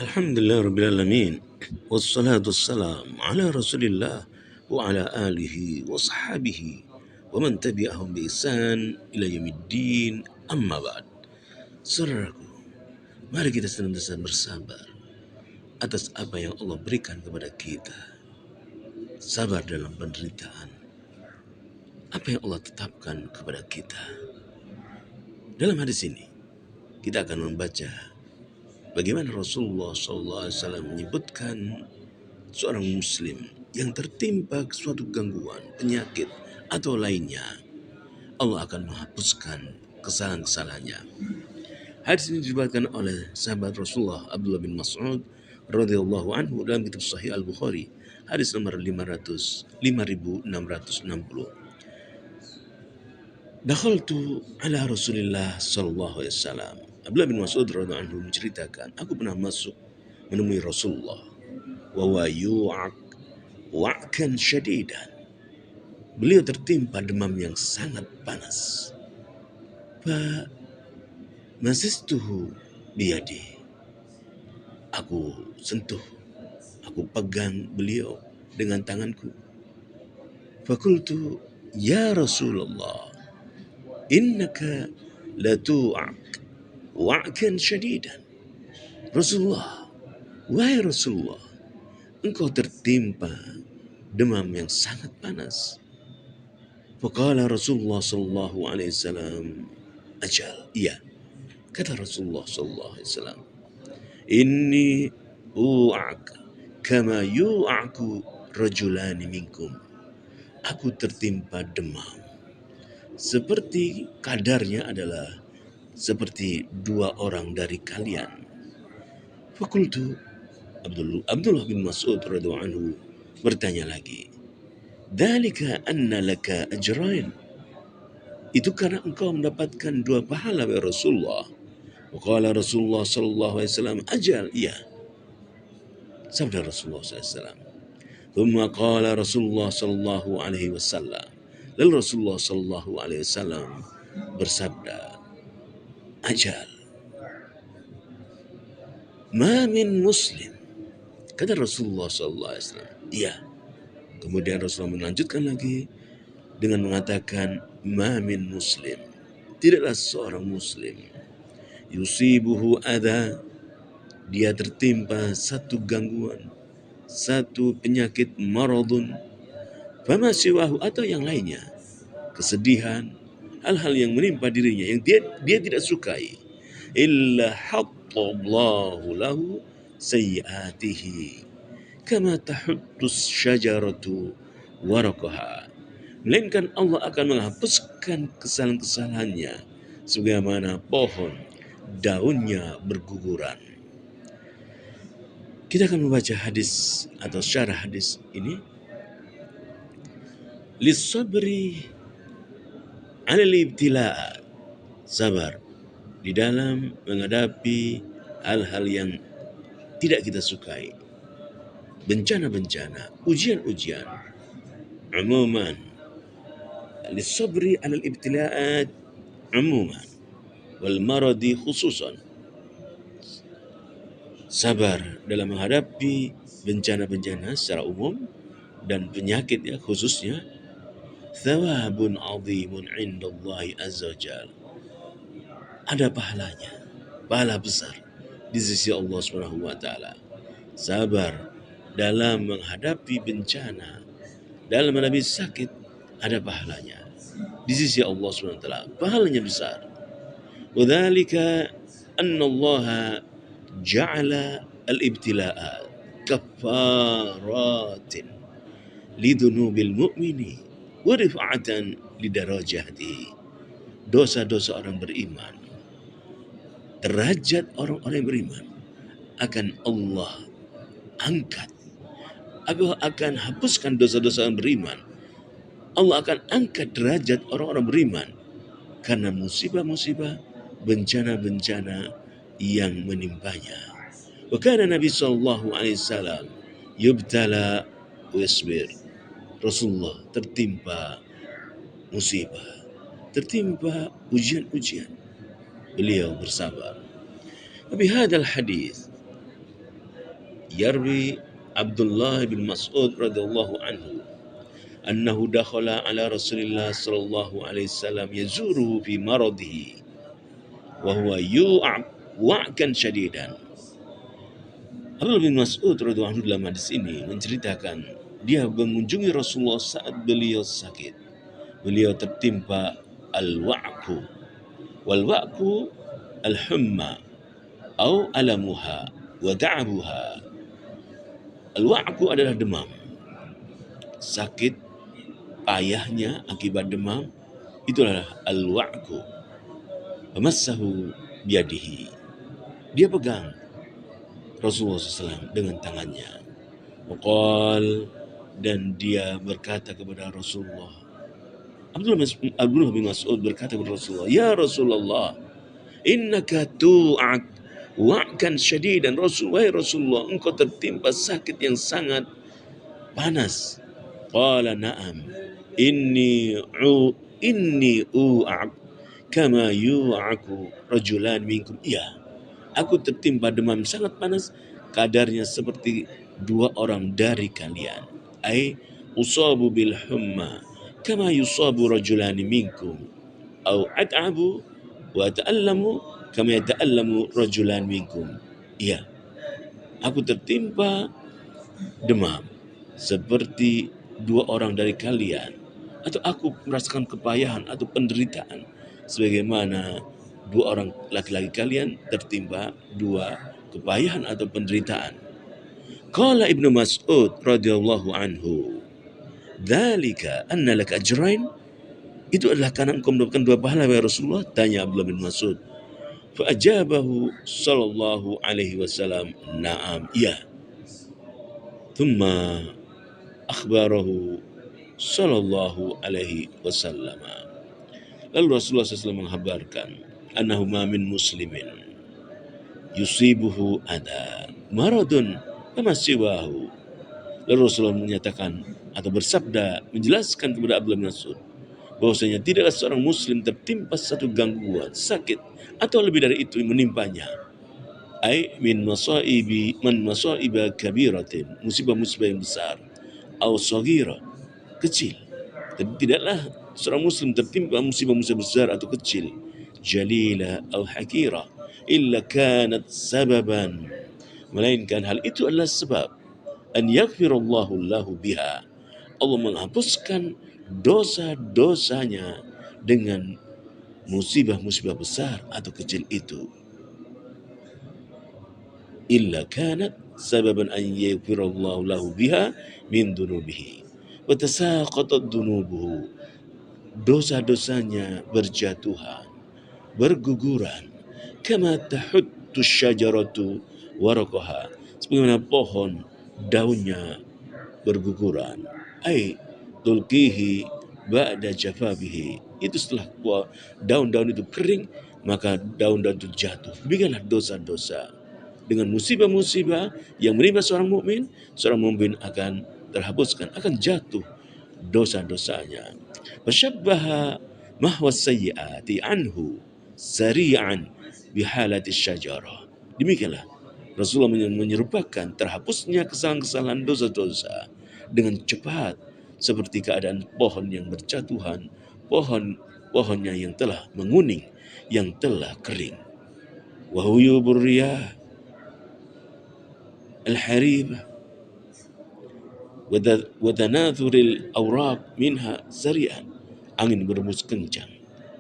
Alhamdulillah Rabbil Alamin. Wassalatu wassalam ala Rasulillah wa ala alihi wa sahbihi wa man tabi'ahum bi ihsan ila yaumiddin. Amma ba'd. Saudaraku, mari kita senantiasa bersabar atas apa yang Allah berikan kepada kita. Sabar dalam penderitaan. Apa yang Allah tetapkan kepada kita. Dalam hadis ini, kita akan membaca bagaimana Rasulullah SAW menyebutkan seorang muslim yang tertimpa suatu gangguan, penyakit, atau lainnya, Allah akan menghapuskan kesalahan-kesalahannya. Hadis ini diriwayatkan oleh sahabat Rasulullah Abdullah bin Mas'ud radhiyallahu anhu dalam kitab Sahih Al-Bukhari, hadis nomor 5660. Dakhaltu ala Rasulillah sallallahu alaihi wasallam. Abdullah bin Mas'ud radhiyallahu anhu menceritakan, aku pernah masuk menemui Rasulullah wa huwa yu'ak wa'kan syadidan. Beliau tertimpa demam yang sangat panas. Fa masistuhu biyadi. Aku sentuh, aku pegang beliau dengan tanganku. Fakultu, ya Rasulullah, innaka latu'ak wa'kan syadidan. Rasulullah, wahai Rasulullah, engkau tertimpa demam yang sangat panas. Faqala Rasulullah sallallahu alaihi wasallam, ajal, iya. Kata Rasulullah sallallahu alaihi wasallam, inni u'ak kama yu'aku rajulani minkum. Aku tertimpa demam seperti kadarnya adalah seperti dua orang dari kalian. Fakultu, Abdullah bin Mas'ud radhiyallahu anhu bertanya lagi, dzalika anna laka ajrain. Itu karena engkau mendapatkan dua pahala ya Rasulullah. Waqala Rasulullah sallallahu alaihi wasallam, ajal, iya. Sabda Rasulullah sallallahu alaihi wasallam. Thumma qala Rasulullah sallallahu alaihi wasallam. Lalu Rasulullah sallallahu alaihi wasallam bersabda, ajal, ma min muslim. Kata Rasulullah sallallahu alaihi wasallam, iya. Kemudian Rasulullah melanjutkan lagi dengan mengatakan, ma min muslim. Tidaklah seorang muslim yusibuhu adha, dia tertimpa satu gangguan, satu penyakit, maradun, fama siwahu, atau yang lainnya, kesedihan, hal-hal yang menimpa dirinya yang dia tidak sukai, illa hattallahu lahu sayyiatihi kama tahuttus syajaratu waraqaha. Melainkan Allah akan menghapuskan kesalahan-kesalahannya sebagaimana pohon daunnya berguguran. Kita akan membaca hadis atau syarah hadis ini. Lis-sabri 'alal ibtila'at. Sabar di dalam menghadapi hal-hal yang tidak kita sukai. Bencana-bencana, ujian-ujian. Umuman. Lis-sabri 'alal ibtila'at umuman. Wal maradi khususan. Sabar dalam menghadapi bencana-bencana secara umum dan penyakit ya khususnya. Thawabun 'azimun 'indallahi azza wajalla. Ada pahalanya, pahala besar di sisi Allah Subhanahu wa taala. Sabar dalam menghadapi bencana, dalam menghadapi sakit, ada pahalanya di sisi Allah Subhanahu wa taala. Pahalanya besar. Wadzalika anna Allah ja'ala al-ibtila'at kaffaratin lidunubil mu'mini wa rifa'atan lidarajatihi. Dosa-dosa orang beriman, derajat orang-orang yang beriman akan Allah angkat. Allah akan hapuskan dosa-dosa orang beriman. Allah akan angkat derajat orang-orang beriman karena musibah-musibah, bencana-bencana yang menimpanya. Wa kana Nabi sallallahu alaihi wasallam yubtala wa yasbir. Rasulullah tertimpa musibah, tertimpa ujian-ujian. Beliau bersabar. Bihadal hadis yarwi Abdullah bin Mas'ud radhiyallahu anhu annahu dakhala ala Rasulillah sallallahu alaihi wasallam yazuru fi maradihi wa huwa yu'ab wa'kan syadidan. Abdullah bin Mas'ud radhiyallahu anhu dalam hadis ini menceritakan dia mengunjungi Rasulullah saat beliau sakit. Beliau tertimpa al-wa'ku. Wal-wa'ku al-humma au alamuha wa da'abuha. Al-wa'ku adalah demam. Sakit payahnya akibat demam itulah al-wa'ku. Famassahu biyadihi. Dia pegang Rasulullah SAW dengan tangannya. Waqal, dan dia berkata kepada Rasulullah. Abdullah bin Mas'ud berkata kepada Rasulullah, "Ya Rasulullah, innaka tu'ak wa'kan syadidan." Rasulullah, engkau tertimpa sakit yang sangat panas. Qala na'am, inni u'ak kama yu'aku rajulan minkum. Iya, aku tertimpa demam sangat panas, kadarnya seperti dua orang dari kalian. Ai usabu bil humma kama yusabu rajulani minkum. Au at'abu wa ta'allamu kama yata'allamu rajulan minkum. Iya, aku tertimpa demam seperti dua orang dari kalian, atau aku merasakan kepayahan atau penderitaan sebagaimana dua orang laki-laki kalian tertimpa dua kepayahan atau penderitaan. Qala Ibnu Mas'ud radhiyallahu anhu, "Dzalika anna laka ajrain." Itu adalah karena engkau mendapatkan dua pahala ya Rasulullah, tanya Abdullah bin Mas'ud. Fa ajabahu sallallahu alaihi wasallam, "Na'am, iya." Thumma akhbarahu sallallahu alaihi wasallam. Lalu Rasulullah SAW menghabarkan, "Annahu ma min muslimin yusibuhu ada maradun kama siwahu." Lalu Rasulullah menyatakan atau bersabda menjelaskan kepada Abdullah bin Mas'ud bahwasanya tidaklah seorang muslim tertimpa satu gangguan, sakit atau lebih dari itu yang menimpanya. Ai min masaiba kabiratin, musibah-musibah yang besar, au saghira, kecil. Dan tidaklah seorang muslim tertimpa musibah-musibah besar atau kecil, jalila au hakira, illa kanat sababan, melainkan hal itu adalah sebab an yaghfirallahu lahu biha, Allah menghapuskan dosa-dosanya dengan musibah-musibah besar atau kecil itu. Illa kanat sababan an yaghfirallahu lahu biha min dunubihi wa tasaqatat dunubuhu, dosa-dosanya berjatuhan, berguguran, kama tahuttu syajaratu waraqaha, sebagaimana pohon daunnya berguguran. Ai tulqihi ba'da jafabihi, itu setelah daun-daun itu kering maka daun-daun itu jatuh. Demikianlah dosa-dosa. Dengan musibah-musibah yang menimpa seorang mukmin akan terhapuskan, akan jatuh dosa-dosanya. Fasyabbaha mahwa sayyiati anhu sari'an bihalati syajarah. Demikianlah Rasulullah menyerupakan terhapusnya kesalahan-kesalahan dosa-dosa dengan cepat seperti keadaan pohon yang berjatuhan, pohonnya yang telah menguning, yang telah kering. Wa huyubur riyah al-harib wa tanathuril awraq minha sari'an, angin berhembus kencang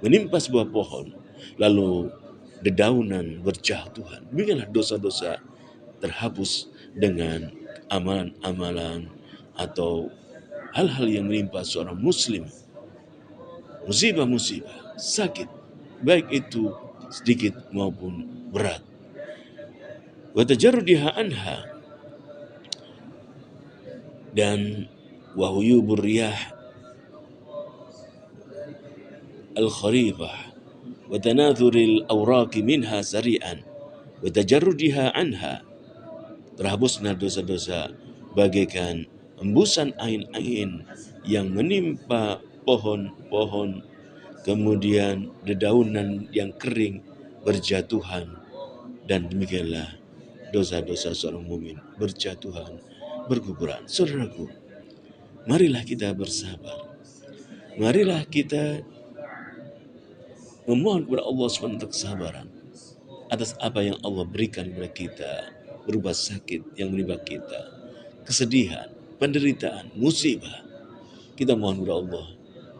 menimpa sebuah pohon lalu dedaunan berjatuhan. Demikianlah dosa-dosa terhapus dengan amalan-amalan atau hal-hal yang menimpa seorang muslim, musibah-musibah, sakit, baik itu sedikit maupun berat. Wa tajarrudiha anha, dan wahuyubur riyah al-kharifah wa tanathuril awraqi minha sari'an wa tajarrudiha anha, terhapusnya dosa-dosa bagaikan embusan angin-angin yang menimpa pohon-pohon, kemudian dedaunan yang kering berjatuhan, dan demikianlah dosa-dosa seorang mukmin berjatuhan, berguguran. Saudaraku, marilah kita bersabar. Marilah kita memohon kepada Allah SWT kesabaran atas apa yang Allah berikan kepada kita, berupa sakit yang menimpa kita, kesedihan, penderitaan, musibah. Kita mohon kepada Allah,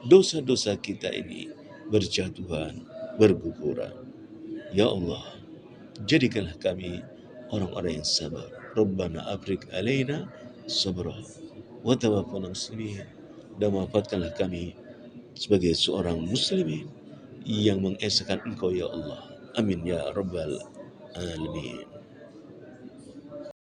dosa-dosa kita ini berjatuhan, berguguran. Ya Allah, jadikanlah kami orang-orang yang sabar. Rabbana afrik alaina sabra wa tawaffana muslimin. Dan wafatkanlah kami sebagai seorang muslimin yang mengesahkan Engkau ya Allah. Amin ya rabbal alamin.